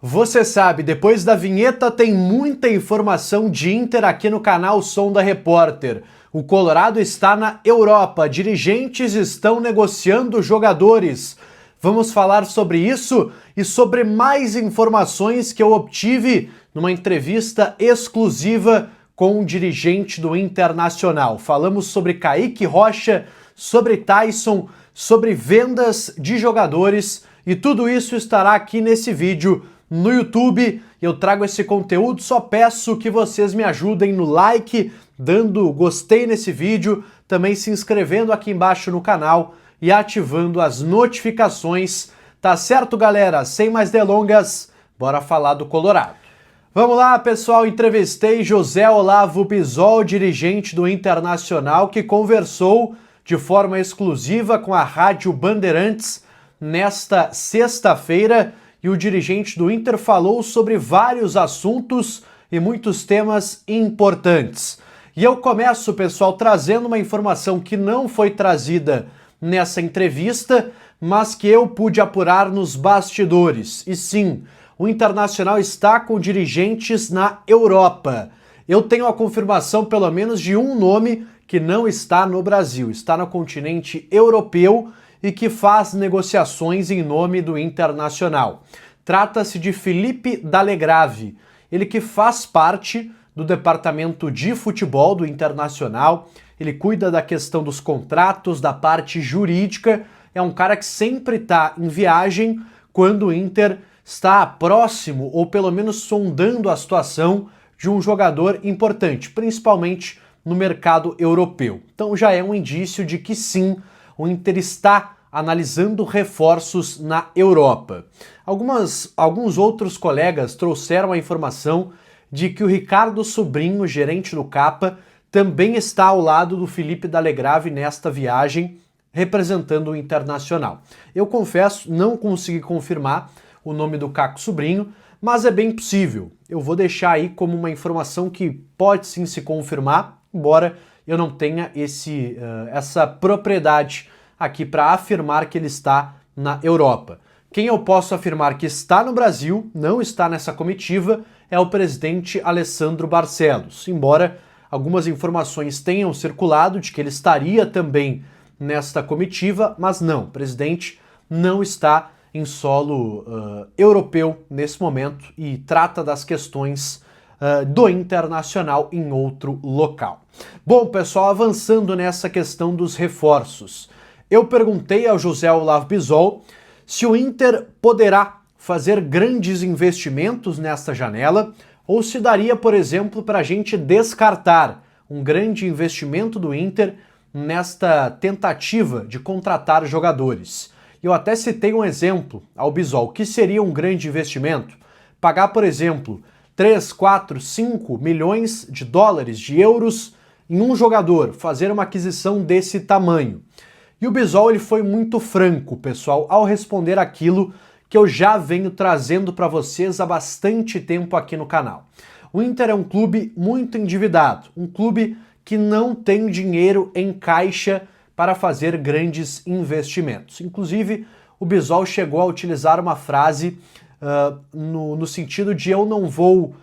Você sabe, depois da vinheta tem muita informação de Inter aqui no canal Som da Repórter. O Colorado está na Europa, dirigentes estão negociando jogadores. Vamos falar sobre isso e sobre mais informações que eu obtive numa entrevista exclusiva com um dirigente do Internacional. Falamos sobre Kaique Rocha, sobre Taison, sobre vendas de jogadores e tudo isso estará aqui nesse vídeo no YouTube. Eu trago esse conteúdo, só peço que vocês me ajudem no like, dando gostei nesse vídeo, também se inscrevendo aqui embaixo no canal e ativando as notificações. Tá certo, galera? Sem mais delongas, bora falar do Colorado. Vamos lá, pessoal, entrevistei José Olavo Bisol, dirigente do Internacional, que conversou de forma exclusiva com a Rádio Bandeirantes nesta sexta-feira, e o dirigente do Inter falou sobre vários assuntos e muitos temas importantes. E eu começo, pessoal, trazendo uma informação que não foi trazida nessa entrevista, mas que eu pude apurar nos bastidores. E sim, o Internacional está com dirigentes na Europa. Eu tenho a confirmação, pelo menos, de um nome que não está no Brasil, está no continente europeu e que faz negociações em nome do Internacional. Trata-se de Felipe Dallegrave, ele que faz parte do departamento de futebol do Internacional, ele cuida da questão dos contratos, da parte jurídica, é um cara que sempre está em viagem quando o Inter está próximo ou pelo menos sondando a situação de um jogador importante, principalmente no mercado europeu. Então já é um indício de que sim, o Inter está analisando reforços na Europa. Alguns outros colegas trouxeram a informação de que o Ricardo Sobrinho, gerente do Capa, também está ao lado do Felipe Dallegrave nesta viagem, representando o Internacional. Eu confesso, não consegui confirmar o nome do Caco Sobrinho, mas é bem possível. Eu vou deixar aí como uma informação que pode sim se confirmar, embora eu não tenha essa propriedade aqui para afirmar que ele está na Europa. Quem eu posso afirmar que está no Brasil, não está nessa comitiva, é o presidente Alessandro Barcelos, embora algumas informações tenham circulado de que ele estaria também nesta comitiva, mas não, o presidente não está em solo europeu nesse momento e trata das questões do Internacional em outro local. Bom, pessoal, avançando nessa questão dos reforços, eu perguntei ao José Olavo Bisol se o Inter poderá fazer grandes investimentos nesta janela ou se daria, por exemplo, para a gente descartar um grande investimento do Inter nesta tentativa de contratar jogadores. Eu até citei um exemplo ao Bisol, que seria um grande investimento. Pagar, por exemplo, 3, 4, 5 milhões de dólares, de euros, em um jogador, fazer uma aquisição desse tamanho. E o Bisol ele foi muito franco, pessoal, ao responder aquilo que eu já venho trazendo para vocês há bastante tempo aqui no canal. O Inter é um clube muito endividado, um clube que não tem dinheiro em caixa para fazer grandes investimentos. Inclusive, o Bisol chegou a utilizar uma frase no sentido de eu não vou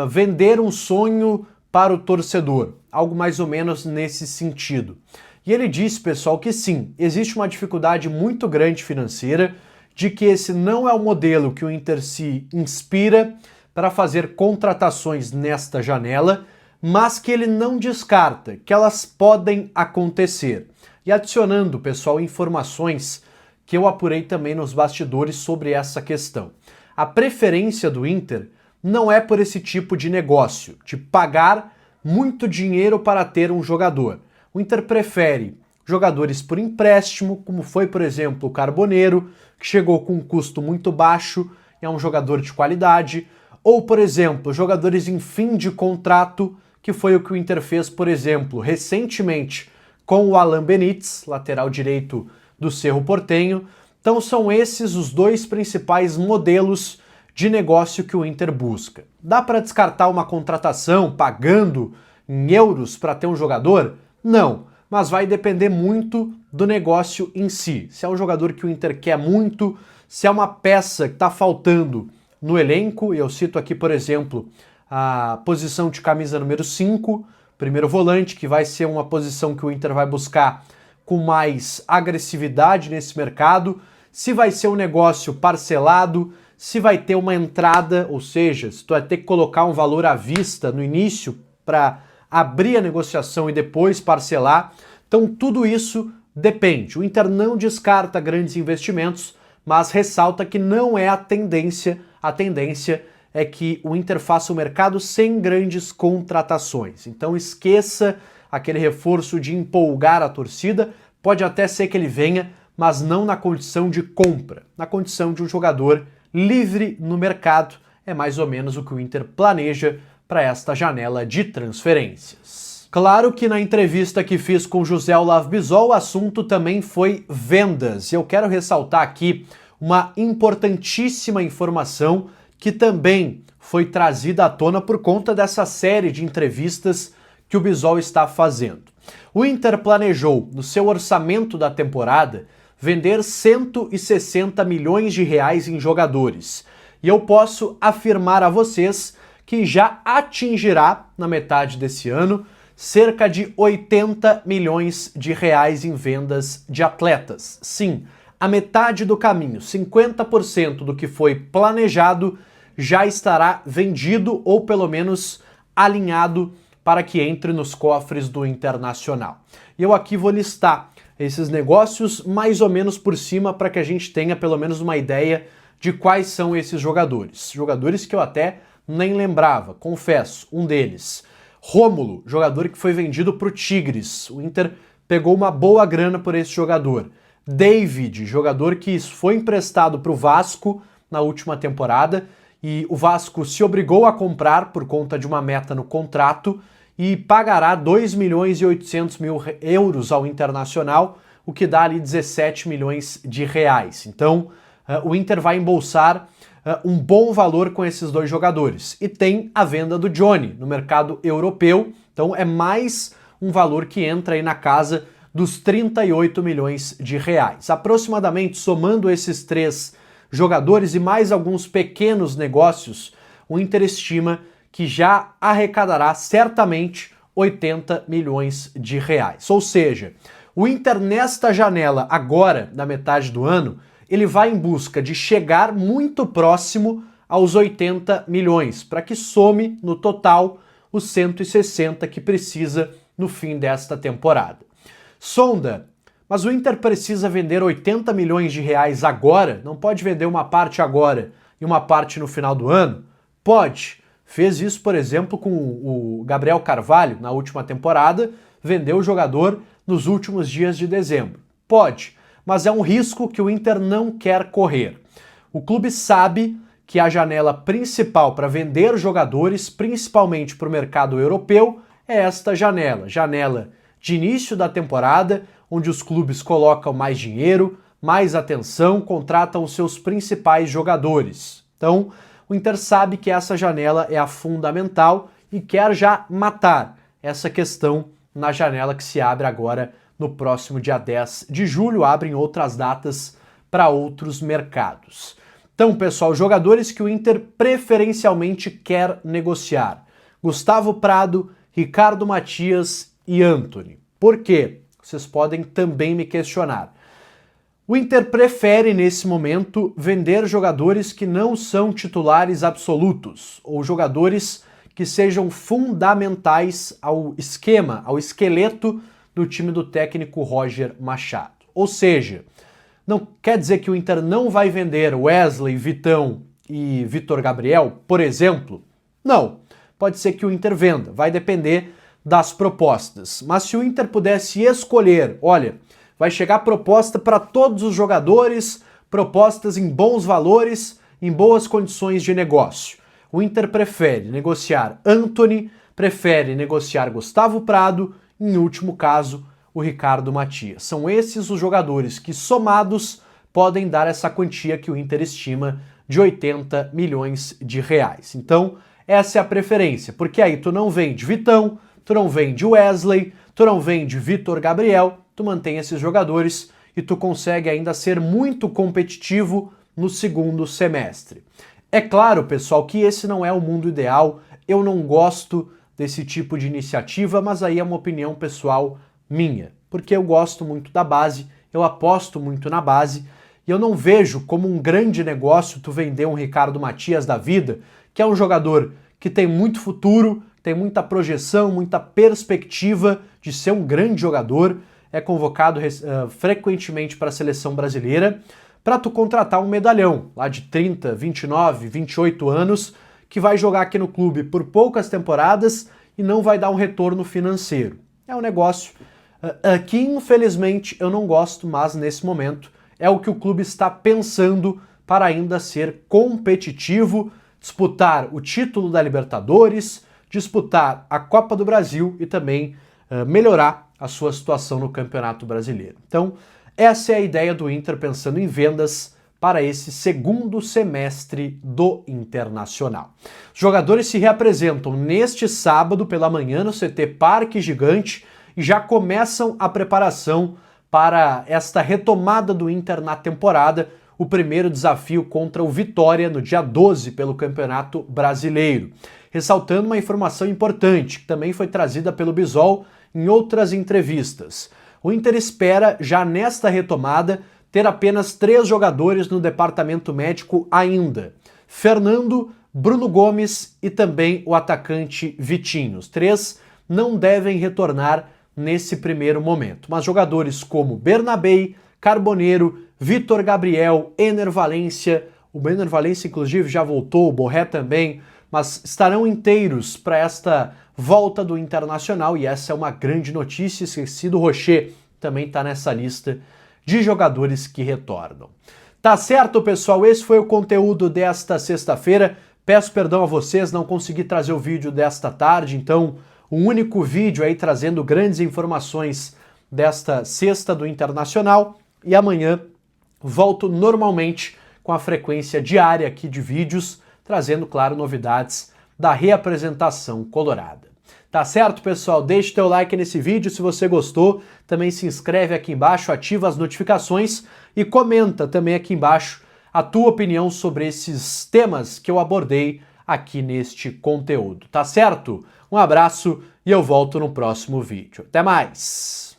vender um sonho para o torcedor, algo mais ou menos nesse sentido. E ele disse, pessoal, que sim, existe uma dificuldade muito grande financeira, de que esse não é o modelo que o Inter se inspira para fazer contratações nesta janela, mas que ele não descarta que elas podem acontecer. E adicionando, pessoal, informações que eu apurei também nos bastidores sobre essa questão. A preferência do Inter não é por esse tipo de negócio, de pagar muito dinheiro para ter um jogador. O Inter prefere jogadores por empréstimo, como foi, por exemplo, o Carboneiro, que chegou com um custo muito baixo, é um jogador de qualidade, ou, por exemplo, jogadores em fim de contrato, que foi o que o Inter fez, por exemplo, recentemente com o Alan Benítez, lateral direito do Cerro Porteño. Então são esses os dois principais modelos de negócio que o Inter busca. Dá para descartar uma contratação pagando em euros para ter um jogador? Não, mas vai depender muito do negócio em si. Se é um jogador que o Inter quer muito, se é uma peça que está faltando no elenco. Eu cito aqui, por exemplo, a posição de camisa número 5, primeiro volante, que vai ser uma posição que o Inter vai buscar com mais agressividade nesse mercado, se vai ser um negócio parcelado, se vai ter uma entrada, ou seja, se tu vai ter que colocar um valor à vista no início para abrir a negociação e depois parcelar. Então tudo isso depende. O Inter não descarta grandes investimentos, mas ressalta que não é a tendência. A tendência é que o Inter faça o mercado sem grandes contratações. Então esqueça aquele reforço de empolgar a torcida. Pode até ser que ele venha, mas não na condição de compra, na condição de um jogador livre no mercado. É mais ou menos o que o Inter planeja para esta janela de transferências. Claro que na entrevista que fiz com José Olavo Bisol, o assunto também foi vendas. Eu quero ressaltar aqui uma importantíssima informação que também foi trazida à tona por conta dessa série de entrevistas que o Bisol está fazendo. O Inter planejou, no seu orçamento da temporada, vender 160 milhões de reais em jogadores. E eu posso afirmar a vocês que já atingirá, na metade desse ano, cerca de 80 milhões de reais em vendas de atletas. Sim, a metade do caminho, 50% do que foi planejado, já estará vendido ou pelo menos alinhado para que entre nos cofres do Internacional. E eu aqui vou listar esses negócios mais ou menos por cima para que a gente tenha pelo menos uma ideia de quais são esses jogadores. Jogadores que eu até nem lembrava, confesso, um deles. Rômulo, jogador que foi vendido para o Tigres. O Inter pegou uma boa grana por esse jogador. David, jogador que foi emprestado para o Vasco na última temporada e o Vasco se obrigou a comprar por conta de uma meta no contrato e pagará 2 milhões e 800 mil euros ao Internacional, o que dá ali 17 milhões de reais. Então, o Inter vai embolsar um bom valor com esses dois jogadores. E tem a venda do Johnny no mercado europeu, então é mais um valor que entra aí na casa dos 38 milhões de reais. Aproximadamente, somando esses três jogadores e mais alguns pequenos negócios, o Inter estima que já arrecadará certamente 80 milhões de reais. Ou seja, o Inter nesta janela agora, na metade do ano, ele vai em busca de chegar muito próximo aos 80 milhões, para que some no total os 160 que precisa no fim desta temporada. Sonda, mas o Inter precisa vender 80 milhões de reais agora? Não pode vender uma parte agora e uma parte no final do ano? Pode. Fez isso, por exemplo, com o Gabriel Carvalho na última temporada, vendeu o jogador nos últimos dias de dezembro. Pode, mas é um risco que o Inter não quer correr. O clube sabe que a janela principal para vender jogadores, principalmente para o mercado europeu, é esta janela de início da temporada, onde os clubes colocam mais dinheiro, mais atenção, contratam os seus principais jogadores. Então, o Inter sabe que essa janela é a fundamental e quer já matar essa questão na janela que se abre agora no próximo dia 10 de julho. Abrem outras datas para outros mercados. Então, pessoal, jogadores que o Inter preferencialmente quer negociar: Gustavo Prado, Ricardo Matias e Antony. Por quê? Vocês podem também me questionar. O Inter prefere, nesse momento, vender jogadores que não são titulares absolutos, ou jogadores que sejam fundamentais ao esquema, ao esqueleto do time do técnico Roger Machado. Ou seja, não quer dizer que o Inter não vai vender Wesley, Vitão e Vitor Gabriel, por exemplo? Não. Pode ser que o Inter venda, vai depender das propostas. Mas se o Inter pudesse escolher, olha, vai chegar proposta para todos os jogadores, propostas em bons valores, em boas condições de negócio. O Inter prefere negociar Antony, prefere negociar Gustavo Prado, em último caso, o Ricardo Matias. São esses os jogadores que, somados, podem dar essa quantia que o Inter estima de 80 milhões de reais. Então, essa é a preferência, porque aí tu não vende Vitão, tu não vende Wesley, tu não vende Vitor Gabriel, tu mantém esses jogadores e tu consegue ainda ser muito competitivo no segundo semestre. É claro, pessoal, que esse não é o mundo ideal, eu não gosto desse tipo de iniciativa, mas aí é uma opinião pessoal minha, porque eu gosto muito da base, eu aposto muito na base, e eu não vejo como um grande negócio tu vender um Ricardo Matias da vida, que é um jogador que tem muito futuro, tem muita projeção, muita perspectiva de ser um grande jogador, é convocado frequentemente para a seleção brasileira, para tu contratar um medalhão, lá de 30, 29, 28 anos, que vai jogar aqui no clube por poucas temporadas e não vai dar um retorno financeiro. É um negócio que, infelizmente, eu não gosto, mas nesse momento é o que o clube está pensando para ainda ser competitivo, disputar o título da Libertadores, disputar a Copa do Brasil e também melhorar a sua situação no Campeonato Brasileiro. Então, essa é a ideia do Inter pensando em vendas para esse segundo semestre do Internacional. Os jogadores se reapresentam neste sábado pela manhã no CT Parque Gigante e já começam a preparação para esta retomada do Inter na temporada, o primeiro desafio contra o Vitória no dia 12 pelo Campeonato Brasileiro. Ressaltando uma informação importante, que também foi trazida pelo Bisol em outras entrevistas. O Inter espera, já nesta retomada, ter apenas 3 jogadores no departamento médico ainda. Fernando, Bruno Gomes e também o atacante Vitinho. Os 3 não devem retornar nesse primeiro momento. Mas jogadores como Bernabei, Carboneiro, Vitor Gabriel, Ener Valencia, o Ener Valencia inclusive já voltou, o Borré também, mas estarão inteiros para esta volta do Internacional e essa é uma grande notícia. Esquecido, Rocher também está nessa lista de jogadores que retornam. Tá certo, pessoal? Esse foi o conteúdo desta sexta-feira. Peço perdão a vocês, não consegui trazer o vídeo desta tarde, então um único vídeo aí trazendo grandes informações desta sexta do Internacional e amanhã volto normalmente com a frequência diária aqui de vídeos, trazendo, claro, novidades da reapresentação colorada. Tá certo, pessoal? Deixe teu like nesse vídeo se você gostou, também se inscreve aqui embaixo, ativa as notificações e comenta também aqui embaixo a tua opinião sobre esses temas que eu abordei aqui neste conteúdo, tá certo? Um abraço e eu volto no próximo vídeo. Até mais!